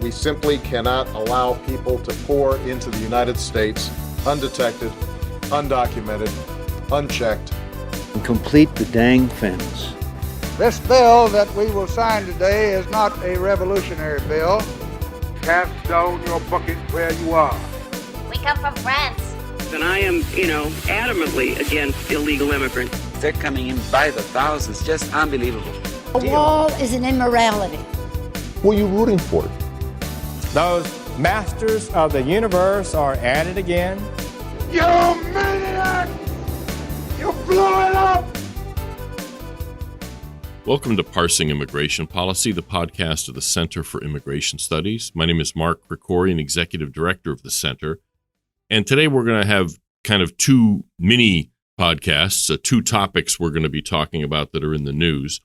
We simply cannot allow people to pour into the United States undetected, undocumented, unchecked. And complete the dang fence. This bill that we will sign today is not a revolutionary bill. Cast down your bucket where you are. We come from France. And I am, adamantly against illegal immigrants. They're coming in by the thousands, just unbelievable. A wall is an immorality. Who are you rooting for? Those masters of the universe are at it again. You maniac! You blew it up! Welcome to Parsing Immigration Policy, the podcast of the Center for Immigration Studies. My name is Mark Krikorian, Executive Director of the Center. And today we're going to have kind of two mini podcasts, two topics we're going to be talking about that are in the news.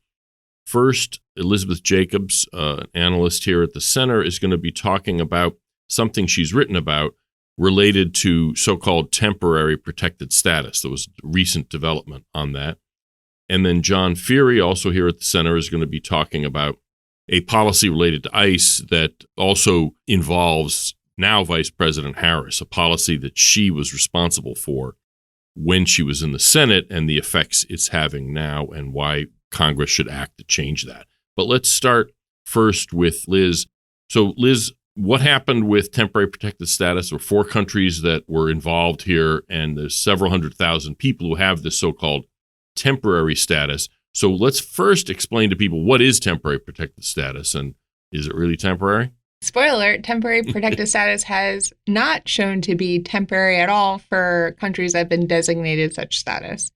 First, Elizabeth Jacobs, an analyst here at the Center, is going to be talking about something she's written about related to so-called temporary protected status. There was recent development on that. And then John Feary, also here at the Center, is going to be talking about a policy related to ICE that also involves now Vice President Harris, a policy that she was responsible for when she was in the Senate and the effects it's having now and why Congress should act to change that. But let's start first with Liz. So Liz, what happened with temporary protected status? There were 4 countries that were involved here, and there's several 100,000 people who have this so-called temporary status. So let's first explain to people what is temporary protected status, and is it really temporary? Spoiler alert, temporary protected status has not shown to be temporary at all for countries that have been designated such status.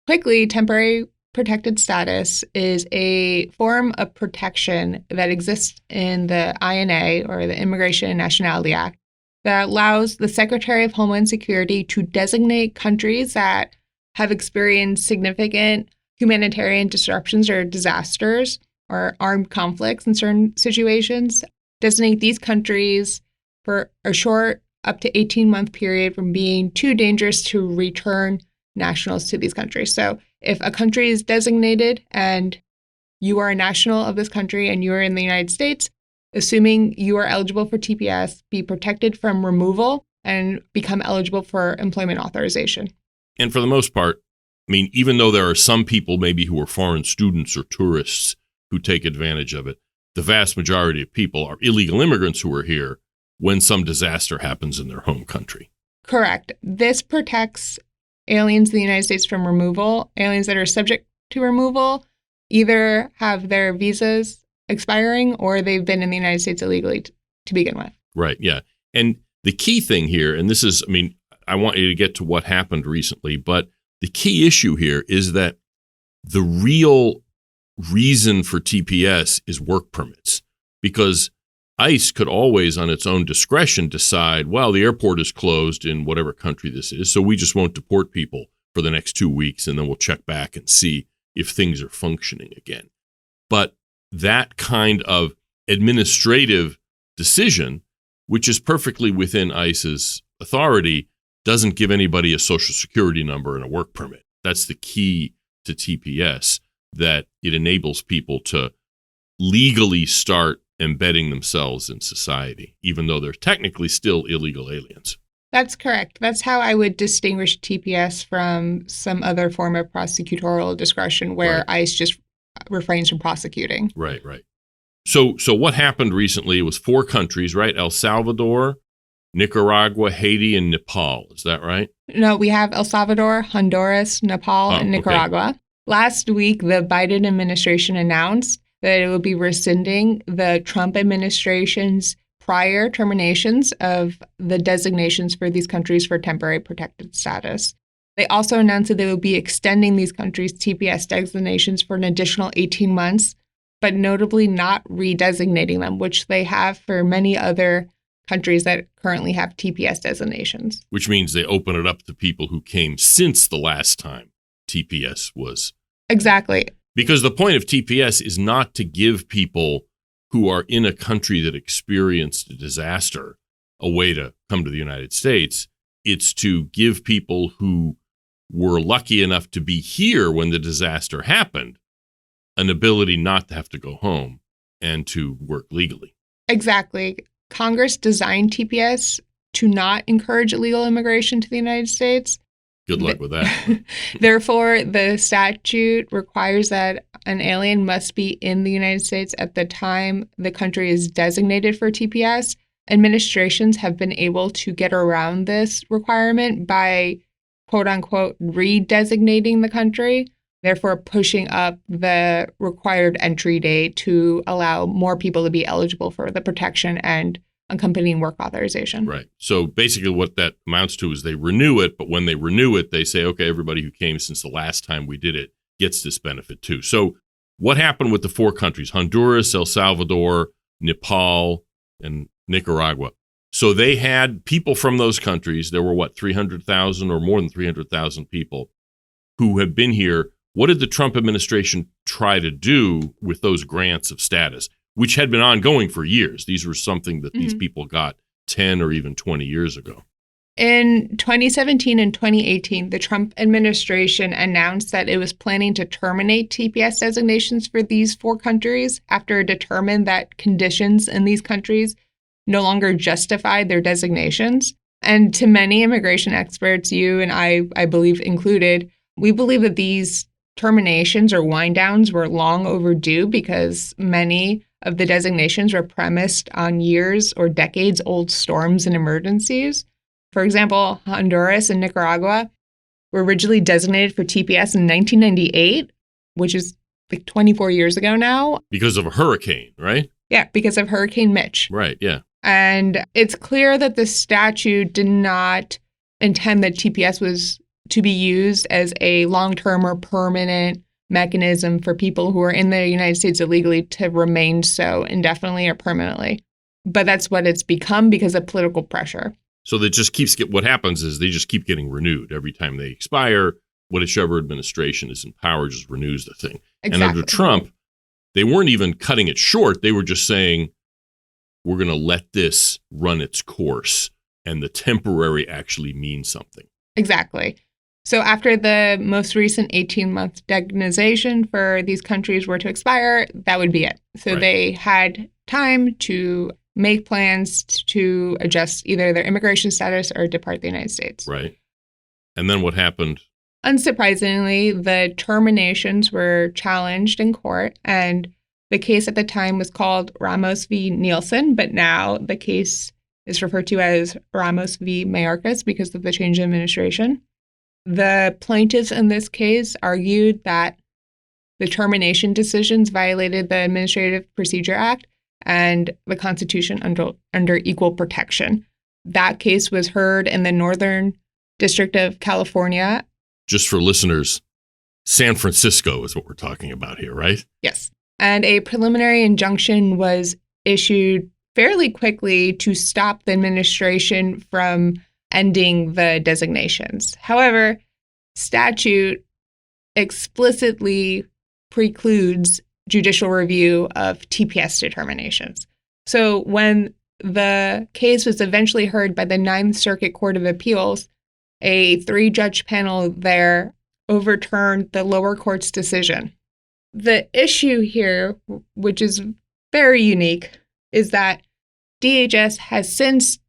Quickly, temporary protected status is a form of protection that exists in the INA, or the Immigration and Nationality Act, that allows the Secretary of Homeland Security to designate countries that have experienced significant humanitarian disruptions or disasters or armed conflicts in certain situations, designate these countries for a short, up to 18-month period from being too dangerous to return nationals to these countries. So if a country is designated and you are a national of this country and you are in the United States, assuming you are eligible for TPS, be protected from removal and become eligible for employment authorization. And for the most part, I mean, even though there are some people maybe who are foreign students or tourists who take advantage of it, the vast majority of people are illegal immigrants who are here when some disaster happens in their home country. Correct. This protects aliens in the United States from removal. Aliens that are subject to removal either have their visas expiring or they've been in the United States illegally to begin with. Right, yeah. And the key thing here, and this is, I mean, I want you to get to what happened recently, but the key issue here is that the real reason for TPS is work permits, because ICE could always, on its own discretion, decide, well, the airport is closed in whatever country this is, so we just won't deport people for the next 2 weeks, and then we'll check back and see if things are functioning again. But that kind of administrative decision, which is perfectly within ICE's authority, doesn't give anybody a social security number and a work permit. That's the key to TPS, that it enables people to legally start embedding themselves in society, even though they're technically still illegal aliens. That's correct. That's how I would distinguish TPS from some other form of prosecutorial discretion where Right. ICE just refrains from prosecuting. Right. So what happened recently was 4 countries, right? El Salvador, Nicaragua, Haiti, and Nepal. Is that right? No, we have El Salvador, Honduras, Nepal, and Nicaragua. Okay. Last week, the Biden administration announced that it will be rescinding the Trump administration's prior terminations of the designations for these countries for temporary protected status. They also announced that they will be extending these countries' TPS designations for an additional 18 months, but notably not redesignating them, which they have for many other countries that currently have TPS designations. Which means they open it up to people who came since the last time TPS was. Exactly. Because the point of TPS is not to give people who are in a country that experienced a disaster a way to come to the United States. It's to give people who were lucky enough to be here when the disaster happened an ability not to have to go home and to work legally. Exactly. Congress designed TPS to not encourage illegal immigration to the United States. Good luck with that. Therefore, the statute requires that an alien must be in the United States at the time the country is designated for TPS. Administrations have been able to get around this requirement by, quote unquote, redesignating the country, therefore pushing up the required entry date to allow more people to be eligible for the protection and accompanying work authorization. Right. So basically what that amounts to is they renew it, but when they renew it, they say, okay, everybody who came since the last time we did it gets this benefit too. So what happened with the 4 countries, Honduras, El Salvador, Nepal, and Nicaragua? So they had people from those countries. There were 300,000 or more than 300,000 people who have been here. What did the Trump administration try to do with those grants of status, which had been ongoing for years? These were something that these people got 10 or even 20 years ago. In 2017 and 2018, the Trump administration announced that it was planning to terminate TPS designations for these 4 countries after it determined that conditions in these countries no longer justified their designations. And to many immigration experts, you and I believe included, we believe that these terminations or wind downs were long overdue because many of the designations were premised on years or decades old storms and emergencies. For example, Honduras and Nicaragua were originally designated for TPS in 1998, which is like 24 years ago now. Because of a hurricane, right? Yeah, because of Hurricane Mitch. Right, yeah. And it's clear that the statute did not intend that TPS was to be used as a long-term or permanent mechanism for people who are in the United States illegally to remain so indefinitely or permanently. But that's what it's become because of political pressure. So that just what happens is they just keep getting renewed every time they expire. Whichever administration is in power just renews the thing. Exactly. And under Trump, they weren't even cutting it short. They were just saying, we're going to let this run its course, and the temporary actually means something. Exactly. So after the most recent 18-month designation for these countries were to expire, that would be it. So Right. They had time to make plans to adjust either their immigration status or depart the United States. Right. And then what happened? Unsurprisingly, the terminations were challenged in court, and the case at the time was called Ramos v. Nielsen, but now the case is referred to as Ramos v. Mayorkas because of the change in administration. The plaintiffs in this case argued that the termination decisions violated the Administrative Procedure Act and the Constitution under equal protection. That case was heard in the Northern District of California. Just for listeners, San Francisco is what we're talking about here, right? Yes. And a preliminary injunction was issued fairly quickly to stop the administration from ending the designations. However, statute explicitly precludes judicial review of TPS determinations. So when the case was eventually heard by the Ninth Circuit Court of Appeals, a 3-judge panel there overturned the lower court's decision. The issue here, which is very unique, is that DHS has since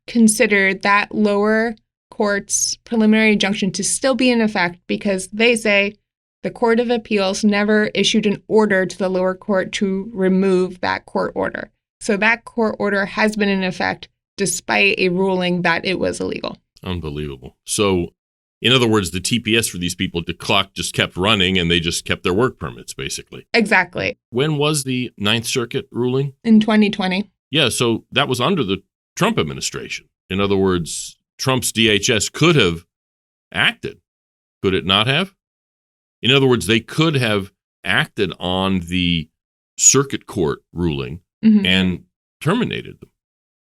considered that lower court's preliminary injunction to still be in effect because they say the Court of Appeals never issued an order to the lower court to remove that court order. So that court order has been in effect despite a ruling that it was illegal. Unbelievable. So, in other words, the TPS for these people, the clock just kept running and they just kept their work permits, basically. Exactly. When was the Ninth Circuit ruling? In 2020. Yeah, so that was under the Trump administration. In other words, Trump's DHS could have acted. Could it not have? In other words, they could have acted on the circuit court ruling and terminated them.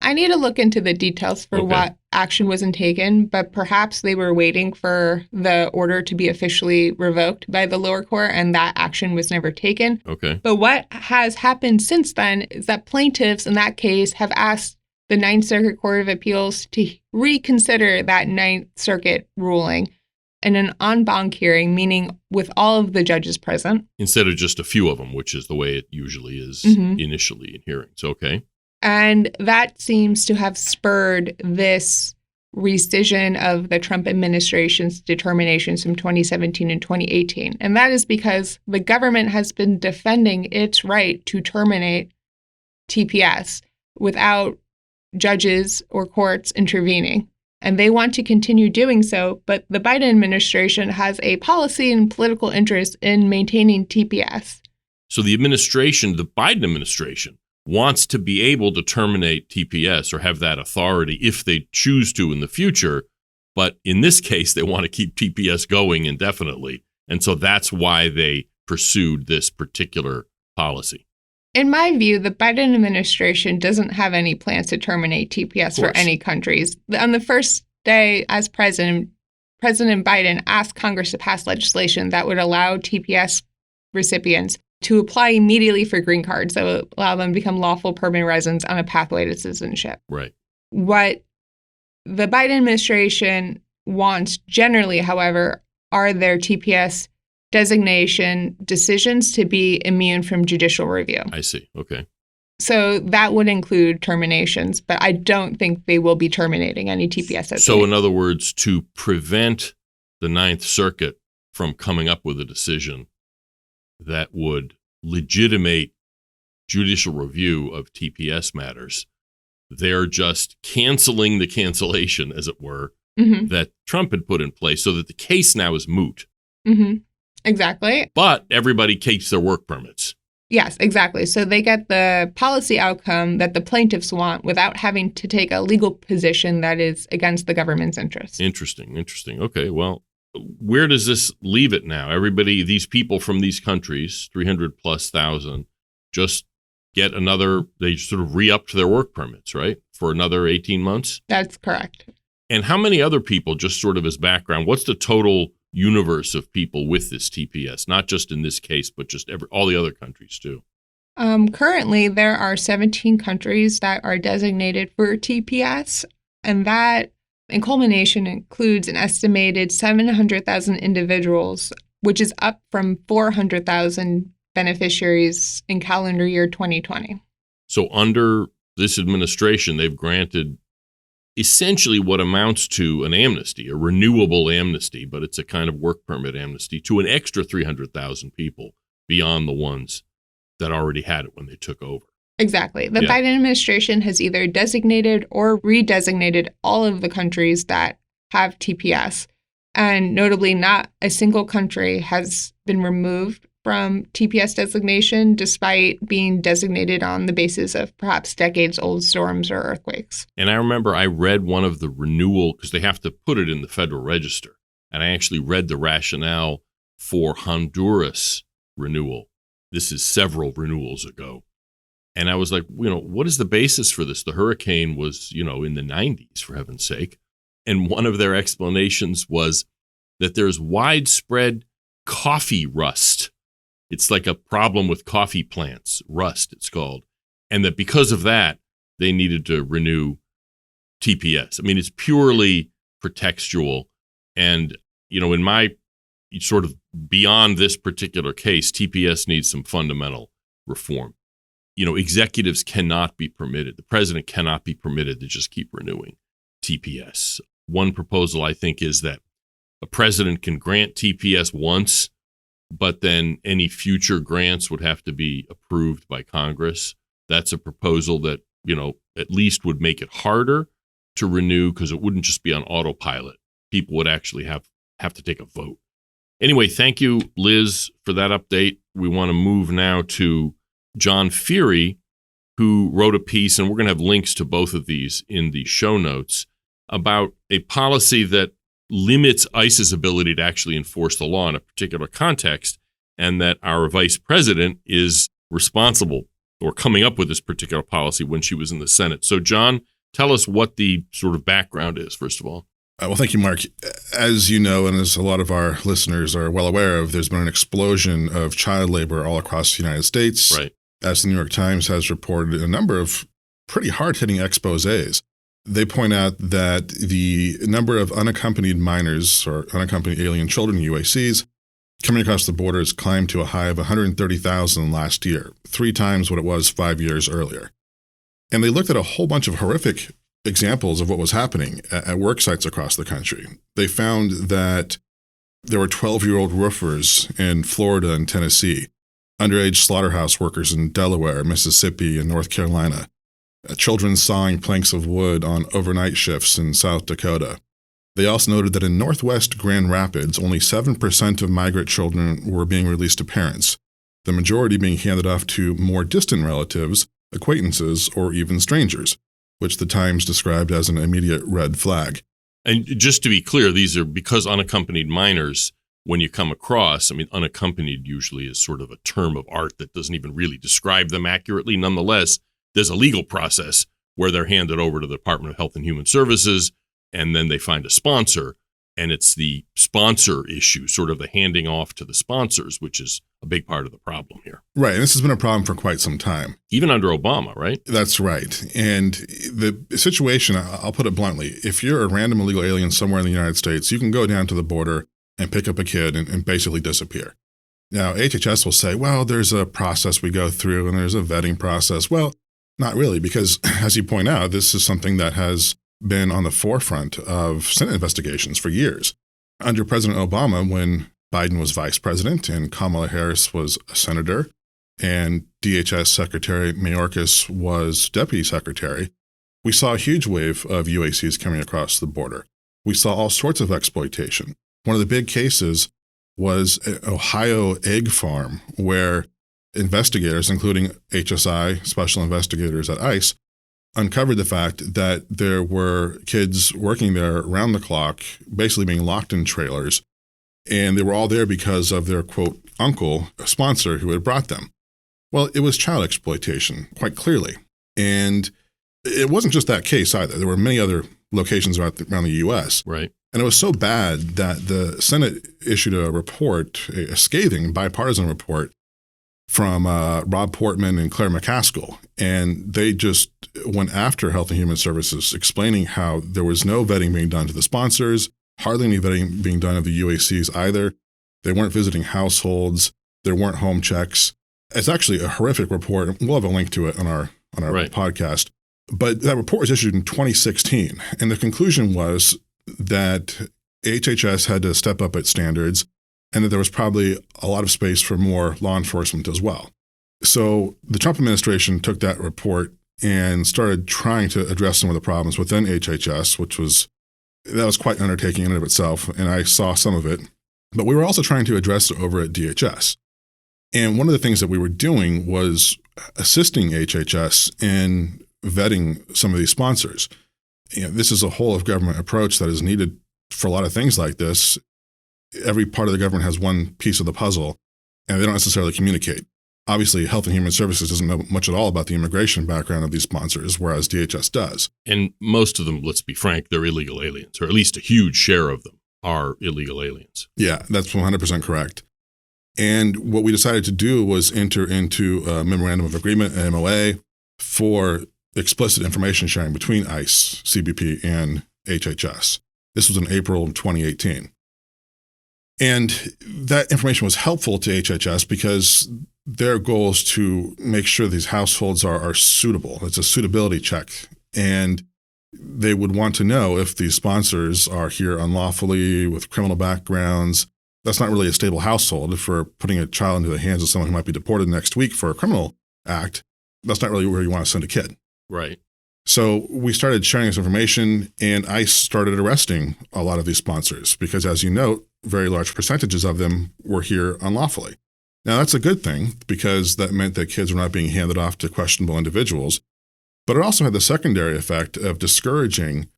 I need to look into the details for what action wasn't taken, but perhaps they were waiting for the order to be officially revoked by the lower court, and that action was never taken. Okay. But what has happened since then is that plaintiffs in that case have asked the Ninth Circuit Court of Appeals to reconsider that Ninth Circuit ruling in an en banc hearing, meaning with all of the judges present. Instead of just a few of them, which is the way it usually is initially in hearings. Okay. And that seems to have spurred this rescission of the Trump administration's determinations from 2017 and 2018. And that is because the government has been defending its right to terminate TPS without judges or courts intervening. And they want to continue doing so, but the Biden administration has a policy and political interest in maintaining TPS. So the administration, the Biden administration, wants to be able to terminate TPS or have that authority if they choose to in the future. But in this case, they want to keep TPS going indefinitely. And so that's why they pursued this particular policy. In my view, the Biden administration doesn't have any plans to terminate TPS for any countries. On the first day as president, President Biden asked Congress to pass legislation that would allow TPS recipients to apply immediately for green cards that would allow them to become lawful permanent residents on a pathway to citizenship. Right. What the Biden administration wants generally, however, are their TPS designation decisions to be immune from judicial review. I see. Okay. So that would include terminations, but I don't think they will be terminating any TPS designation. So in other words, to prevent the Ninth Circuit from coming up with a decision that would legitimate judicial review of TPS matters, they're just canceling the cancellation, as it were, that Trump had put in place so that the case now is moot. Exactly. But everybody keeps their work permits. Yes, exactly. So they get the policy outcome that the plaintiffs want without having to take a legal position that is against the government's interest. Interesting. Okay, well, where does this leave it now? Everybody, these people from these countries, 300,000+, just get another, they sort of re-upped their work permits, right? For another 18 months? That's correct. And how many other people, just sort of as background, what's the total universe of people with this TPS? Not just in this case, but just all the other countries too. Currently, there are 17 countries that are designated for TPS, and that in culmination includes an estimated 700,000 individuals, which is up from 400,000 beneficiaries in calendar year 2020. So under this administration, they've granted essentially what amounts to an amnesty, a renewable amnesty, but it's a kind of work permit amnesty to an extra 300,000 people beyond the ones that already had it when they took over. Exactly. The Biden administration has either designated or redesignated all of the countries that have TPS. And notably, not a single country has been removed from TPS designation, despite being designated on the basis of perhaps decades-old storms or earthquakes. And I remember I read one of the renewal, because they have to put it in the Federal Register. And I actually read the rationale for Honduras renewal. This is several renewals ago. And I was like, what is the basis for this? The hurricane was, in the 90s, for heaven's sake. And one of their explanations was that there's widespread coffee rust. It's like a problem with coffee plants, rust it's called. And that because of that, they needed to renew TPS. I mean, it's purely pretextual. And, in my sort of beyond this particular case, TPS needs some fundamental reform. Executives cannot be permitted. The president cannot be permitted to just keep renewing TPS. One proposal, I think, is that a president can grant TPS once, but then any future grants would have to be approved by Congress. That's a proposal that, at least would make it harder to renew because it wouldn't just be on autopilot. People would actually have to take a vote. Anyway, thank you, Liz, for that update. We want to move now to John Feary, who wrote a piece, and we're going to have links to both of these in the show notes, about a policy that limits ICE's ability to actually enforce the law in a particular context, and that our vice president is responsible or coming up with this particular policy when she was in the Senate. So, John, tell us what the sort of background is, first of all. Well, thank you, Mark. As you know, and as a lot of our listeners are well aware of, there's been an explosion of child labor all across the United States. Right. As the New York Times has reported a number of pretty hard-hitting exposés. They point out that the number of unaccompanied minors or unaccompanied alien children, UACs, coming across the border has climbed to a high of 130,000 last year, 3 times what it was 5 years earlier. And they looked at a whole bunch of horrific examples of what was happening at work sites across the country. They found that there were 12-year-old roofers in Florida and Tennessee, underage slaughterhouse workers in Delaware, Mississippi, and North Carolina, children sawing planks of wood on overnight shifts in South Dakota. They also noted that in Northwest Grand Rapids, only 7% of migrant children were being released to parents, the majority being handed off to more distant relatives, acquaintances, or even strangers, which the Times described as an immediate red flag. And just to be clear, these are because unaccompanied minors, when you come across, I mean, unaccompanied usually is sort of a term of art that doesn't even really describe them accurately. Nonetheless, there's a legal process where they're handed over to the Department of Health and Human Services, and then they find a sponsor, and it's the sponsor issue, sort of the handing off to the sponsors, which is a big part of the problem here. Right, and this has been a problem for quite some time. Even under Obama, right? That's right. And the situation, I'll put it bluntly, if you're a random illegal alien somewhere in the United States, you can go down to the border and pick up a kid and basically disappear. Now, HHS will say, well, there's a process we go through and there's a vetting process. Well, not really, because as you point out, this is something that has been on the forefront of Senate investigations for years. Under President Obama, when Biden was vice president and Kamala Harris was a senator and DHS Secretary Mayorkas was deputy secretary, we saw a huge wave of UACs coming across the border. We saw all sorts of exploitation. One of the big cases was an Ohio egg farm where investigators, including HSI, special investigators at ICE, uncovered the fact that there were kids working there around the clock, basically being locked in trailers, and they were all there because of their, quote, uncle, a sponsor who had brought them. Well, it was child exploitation, quite clearly. And it wasn't just that case either. There were many other locations around the U.S. Right. And it was so bad that the Senate issued a report, a scathing bipartisan report from Rob Portman and Claire McCaskill. And they just went after Health and Human Services, explaining how there was no vetting being done to the sponsors, hardly any vetting being done of the UACs either. They weren't visiting households. There weren't home checks. It's actually a horrific report. We'll have a link to it on our right. podcast. But that report was issued in 2016. And the conclusion was that HHS had to step up its standards and that there was probably a lot of space for more law enforcement as well. So the Trump administration took that report and started trying to address some of the problems within HHS, that was quite an undertaking in and of itself, and I saw some of it. But we were also trying to address it over at DHS. And one of the things that we were doing was assisting HHS in vetting some of these sponsors. This is a whole of government approach that is needed for a lot of things like this. Every part of the government has one piece of the puzzle, and they don't necessarily communicate. Obviously, Health and Human Services doesn't know much at all about the immigration background of these sponsors, whereas DHS does. And most of them, let's be frank, they're illegal aliens, or at least a huge share of them are illegal aliens. Yeah, that's 100% correct. And what we decided to do was enter into a memorandum of agreement, an MOA, for explicit information sharing between ICE, CBP, and HHS. This was in April 2018. And that information was helpful to HHS because their goal is to make sure these households are suitable. It's a suitability check. And they would want to know if these sponsors are here unlawfully with criminal backgrounds. That's not really a stable household. If we're putting a child into the hands of someone who might be deported next week for a criminal act, that's not really where you want to send a kid. Right. So we started sharing this information, and ICE started arresting a lot of these sponsors because, as you note, very large percentages of them were here unlawfully. Now, that's a good thing because that meant that kids were not being handed off to questionable individuals, but it also had the secondary effect of discouraging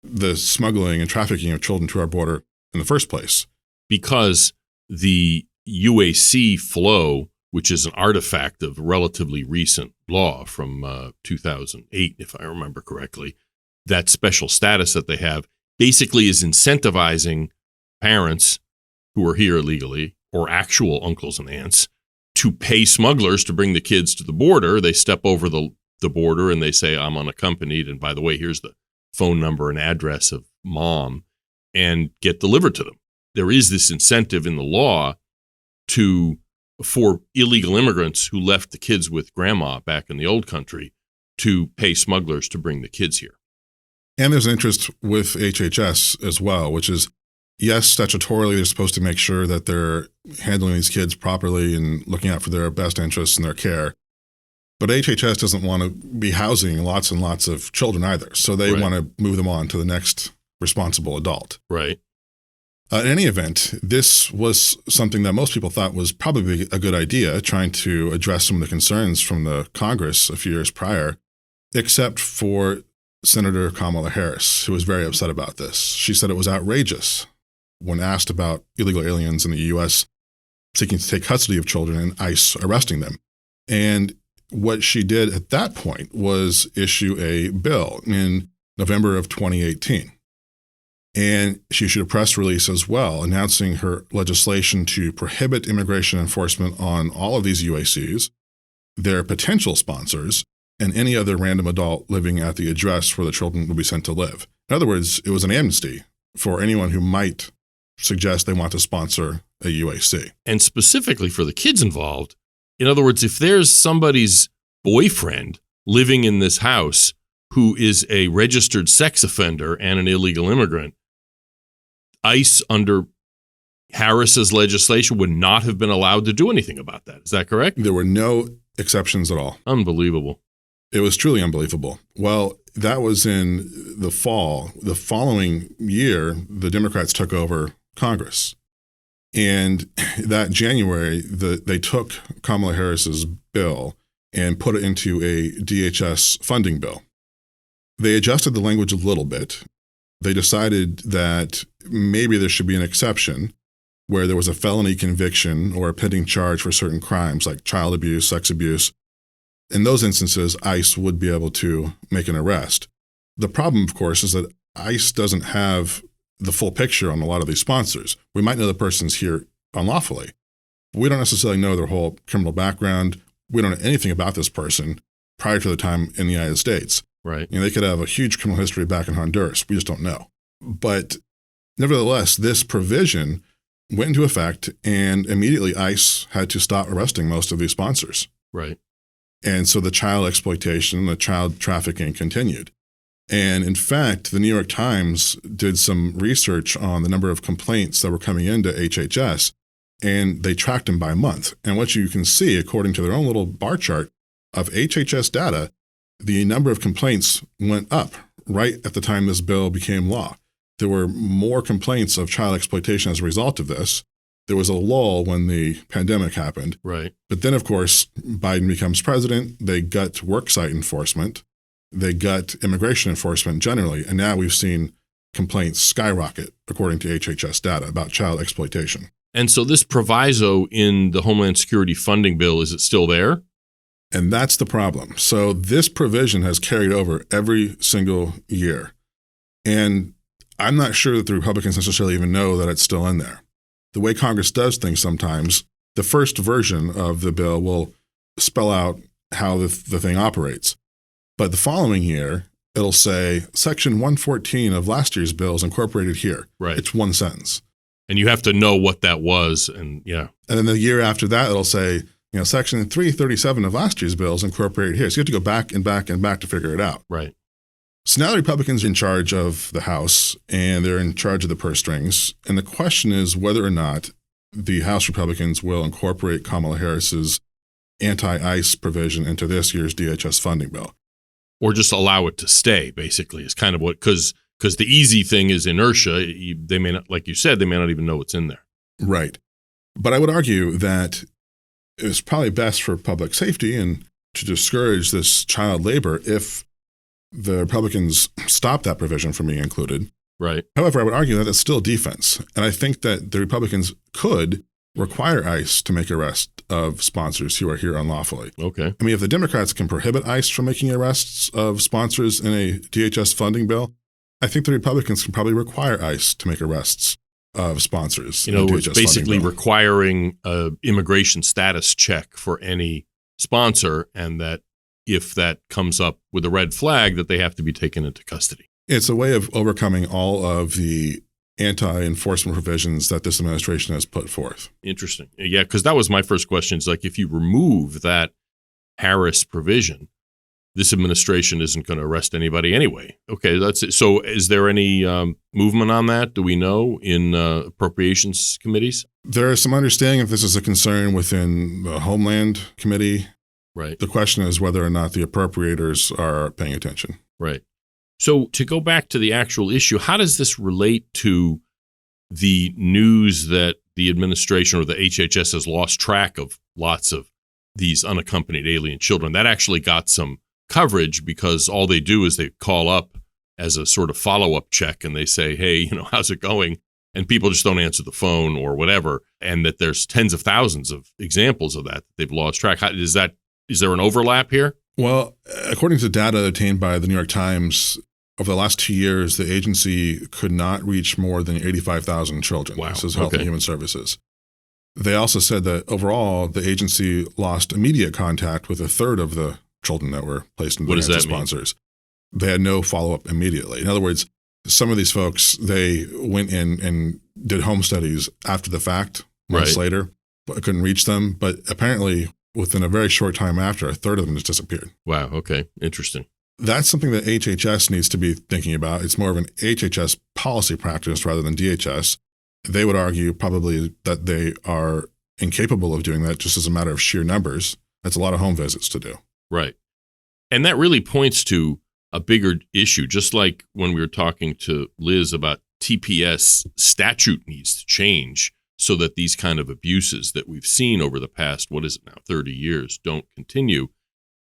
the smuggling and trafficking of children to our border in the first place. Because the UAC flow, which is an artifact of relatively recent law from 2008, if I remember correctly, that special status that they have basically is incentivizing parents who are here illegally or actual uncles and aunts to pay smugglers to bring the kids to the border. They step over the border and they say, I'm unaccompanied. And by the way, here's the phone number and address of mom and get delivered to them. There is this incentive in the law for illegal immigrants who left the kids with grandma back in the old country to pay smugglers to bring the kids here. And there's an interest with HHS as well, which is, yes, statutorily they're supposed to make sure that they're handling these kids properly and looking out for their best interests and their care. But HHS doesn't want to be housing lots and lots of children either. So they want to move them on to the next responsible adult. Right. In any event, this was something that most people thought was probably a good idea, trying to address some of the concerns from the Congress a few years prior, except for Senator Kamala Harris, who was very upset about this. She said it was outrageous when asked about illegal aliens in the U.S. seeking to take custody of children and ICE arresting them. And what she did at that point was issue a bill in November of 2018. And she issued a press release as well, announcing her legislation to prohibit immigration enforcement on all of these UACs, their potential sponsors, and any other random adult living at the address where the children will be sent to live. In other words, it was an amnesty for anyone who might suggest they want to sponsor a UAC. And specifically for the kids involved, in other words, if there's somebody's boyfriend living in this house who is a registered sex offender and an illegal immigrant, ICE under Harris's legislation would not have been allowed to do anything about that. Is that correct? There were no exceptions at all. Unbelievable. It was truly unbelievable. Well, that was in the fall. The following year, the Democrats took over Congress. And that January, they took Kamala Harris's bill and put it into a DHS funding bill. They adjusted the language a little bit. They decided that maybe there should be an exception where there was a felony conviction or a pending charge for certain crimes like child abuse, sex abuse. In those instances, ICE would be able to make an arrest. The problem, of course, is that ICE doesn't have the full picture on a lot of these sponsors. We might know the person's here unlawfully, but we don't necessarily know their whole criminal background. We don't know anything about this person prior to the time in the United States. Right. They could have a huge criminal history back in Honduras. We just don't know. But nevertheless, this provision went into effect, and immediately ICE had to stop arresting most of these sponsors. Right. And so the child exploitation, the child trafficking continued. And in fact, the New York Times did some research on the number of complaints that were coming into HHS, and they tracked them by month. And what you can see, according to their own little bar chart of HHS data, the number of complaints went up right at the time this bill became law. There were more complaints of child exploitation as a result of this. There was a lull when the pandemic happened. Right. But then, of course, Biden becomes president. They gut worksite enforcement. They gut immigration enforcement generally. And now we've seen complaints skyrocket, according to HHS data, about child exploitation. And so this proviso in the Homeland Security funding bill, is it still there? And that's the problem. So this provision has carried over every single year. And I'm not sure that the Republicans necessarily even know that it's still in there. The way Congress does things sometimes, the first version of the bill will spell out how the thing operates. But the following year, it'll say Section 114 of last year's bill is incorporated here. Right. It's one sentence. And you have to know what that was. And yeah. And then the year after that, it'll say, Section 337 of last year's bill is incorporated here. So you have to go back and back and back to figure it out. Right. So now the Republicans are in charge of the House, and they're in charge of the purse strings. And the question is whether or not the House Republicans will incorporate Kamala Harris's anti-ICE provision into this year's DHS funding bill. Or just allow it to stay, basically, is kind of what, because the easy thing is inertia. They may not, like you said, they may not even know what's in there. Right. But I would argue that it's probably best for public safety and to discourage this child labor if the Republicans stop that provision from being included. Right. However, I would argue that it's still defense. And I think that the Republicans could require ICE to make arrests of sponsors who are here unlawfully. Okay. I mean, if the Democrats can prohibit ICE from making arrests of sponsors in a DHS funding bill, I think the Republicans can probably require ICE to make arrests of sponsors. It's basically requiring an immigration status check for any sponsor, and that if that comes up with a red flag, that they have to be taken into custody. It's a way of overcoming all of the anti-enforcement provisions that this administration has put forth. Interesting. Yeah, because that was my first question. It's like, if you remove that Harris provision, this administration isn't going to arrest anybody anyway. Okay, that's it. So is there any movement on that? Do we know in appropriations committees? There is some understanding if this is a concern within the Homeland Committee. Right. The question is whether or not the appropriators are paying attention. Right. So to go back to the actual issue, how does this relate to the news that the administration or the HHS has lost track of lots of these unaccompanied alien children? That actually got some coverage because all they do is they call up as a sort of follow-up check and they say, hey, how's it going? And people just don't answer the phone or whatever. And that there's tens of thousands of examples of that they've lost track. Is there an overlap here? Well, according to data obtained by the New York Times, over the last 2 years, the agency could not reach more than 85,000 children. Wow. This is Health and Human Services. They also said that overall, the agency lost immediate contact with a third of the children that were placed in the hands of sponsors. They had no follow-up immediately. In other words, some of these folks, they went in and did home studies after the fact, months later, but couldn't reach them. But apparently, within a very short time after, a third of them just disappeared. Wow. Okay. Interesting. That's something that HHS needs to be thinking about. It's more of an HHS policy practice rather than DHS. They would argue probably that they are incapable of doing that just as a matter of sheer numbers. That's a lot of home visits to do. Right. And that really points to a bigger issue, just like when we were talking to Liz about TPS statute needs to change so that these kind of abuses that we've seen over the past, 30 years don't continue.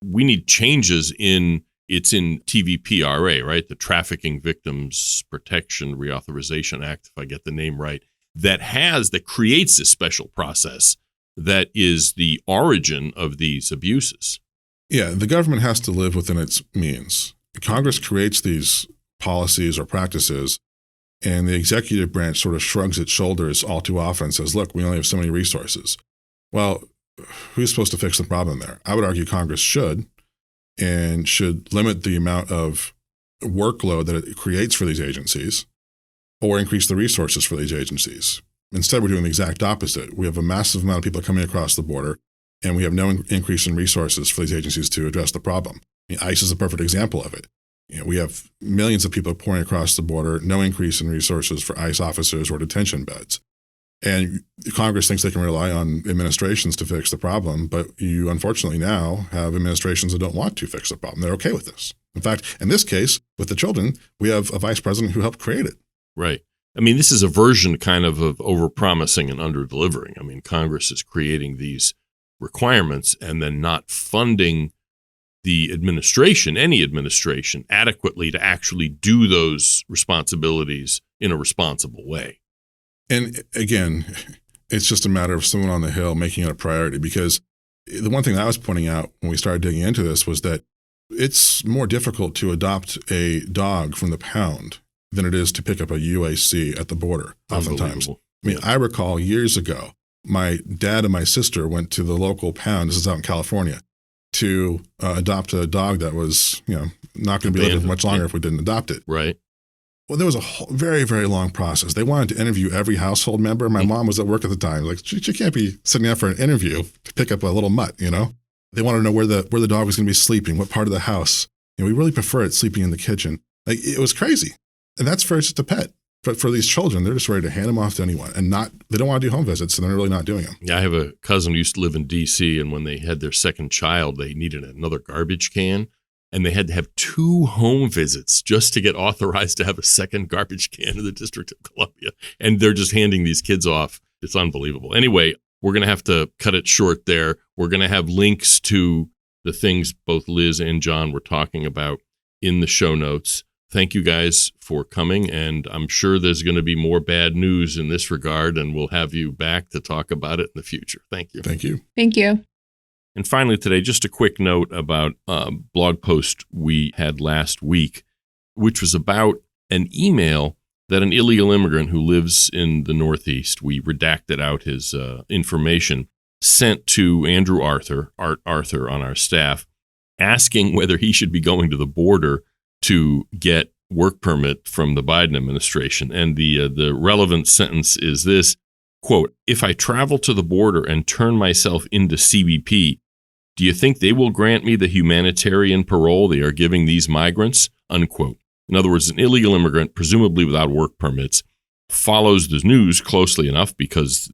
We need changes in TVPRA, right? The Trafficking Victims Protection Reauthorization Act, if I get the name right, that creates this special process that is the origin of these abuses. Yeah, the government has to live within its means. Congress creates these policies or practices, and the executive branch sort of shrugs its shoulders all too often and says, look, we only have so many resources. Well, who's supposed to fix the problem there? I would argue Congress should limit the amount of workload that it creates for these agencies or increase the resources for these agencies. Instead, we're doing the exact opposite. We have a massive amount of people coming across the border, and we have no increase in resources for these agencies to address the problem. ICE is a perfect example of it. We have millions of people pouring across the border, no increase in resources for ICE officers or detention beds. And Congress thinks they can rely on administrations to fix the problem, but you unfortunately now have administrations that don't want to fix the problem. They're okay with this. In fact, in this case, with the children, we have a vice president who helped create it. Right. I mean, this is a version kind of over-promising and under-delivering. I mean, Congress is creating these requirements and then not funding the administration, any administration, adequately to actually do those responsibilities in a responsible way. And again, it's just a matter of someone on the Hill making it a priority, because the one thing I was pointing out when we started digging into this was that it's more difficult to adopt a dog from the pound than it is to pick up a UAC at the border, oftentimes. I mean, I recall years ago, my dad and my sister went to the local pound, this is out in California, to adopt a dog that was, not going to be living for much longer if we didn't adopt it. Right. Well, there was a very, very long process. They wanted to interview every household member. My mom was at work at the time. Like, she can't be sitting down for an interview to pick up a little mutt, They wanted to know where the dog was going to be sleeping, what part of the house. We really prefer it sleeping in the kitchen. Like, it was crazy. And that's for just a pet. But for these children, they're just ready to hand them off to anyone. And they don't want to do home visits, and they're really not doing them. Yeah, I have a cousin who used to live in D.C., and when they had their second child, they needed another garbage can. And they had to have 2 home visits just to get authorized to have a second garbage can in the District of Columbia. And they're just handing these kids off. It's unbelievable. Anyway, we're going to have to cut it short there. We're going to have links to the things both Liz and John were talking about in the show notes. Thank you guys for coming. And I'm sure there's going to be more bad news in this regard, and we'll have you back to talk about it in the future. Thank you. Thank you. Thank you. And finally today, just a quick note about a blog post we had last week, which was about an email that an illegal immigrant who lives in the Northeast, we redacted out his information, sent to Andrew Arthur, Art Arthur on our staff, asking whether he should be going to the border to get work permit from the Biden administration. And the relevant sentence is this, quote, "If I travel to the border and turn myself into CBP, do you think they will grant me the humanitarian parole they are giving these migrants?" Unquote. In other words, an illegal immigrant, presumably without work permits, follows the news closely enough because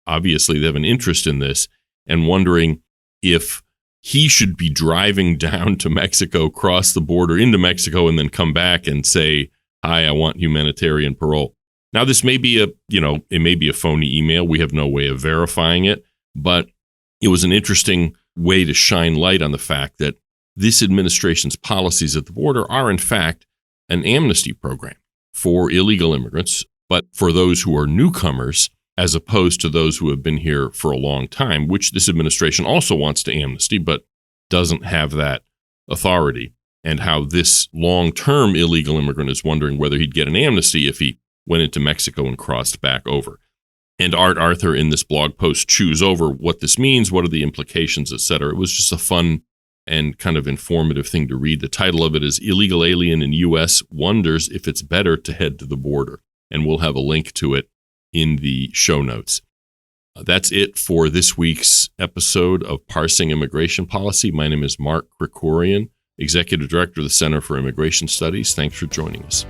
obviously they have an interest in this and wondering if he should be driving down to Mexico, cross the border into Mexico, and then come back and say, "Hi, I want humanitarian parole." Now, this may be it may be a phony email. We have no way of verifying it, but it was an interesting way to shine light on the fact that this administration's policies at the border are, in fact, an amnesty program for illegal immigrants, but for those who are newcomers, as opposed to those who have been here for a long time, which this administration also wants to amnesty, but doesn't have that authority. And how this long-term illegal immigrant is wondering whether he'd get an amnesty if he went into Mexico and crossed back over. And Art Arthur in this blog post chews over what this means, what are the implications, etc. It was just a fun and kind of informative thing to read. The title of it is "Illegal Alien in U.S. Wonders If It's Better to Head to the Border." And we'll have a link to it in the show notes. That's it for this week's episode of Parsing Immigration Policy. My name is Mark Krikorian, Executive Director of the Center for Immigration Studies. Thanks for joining us.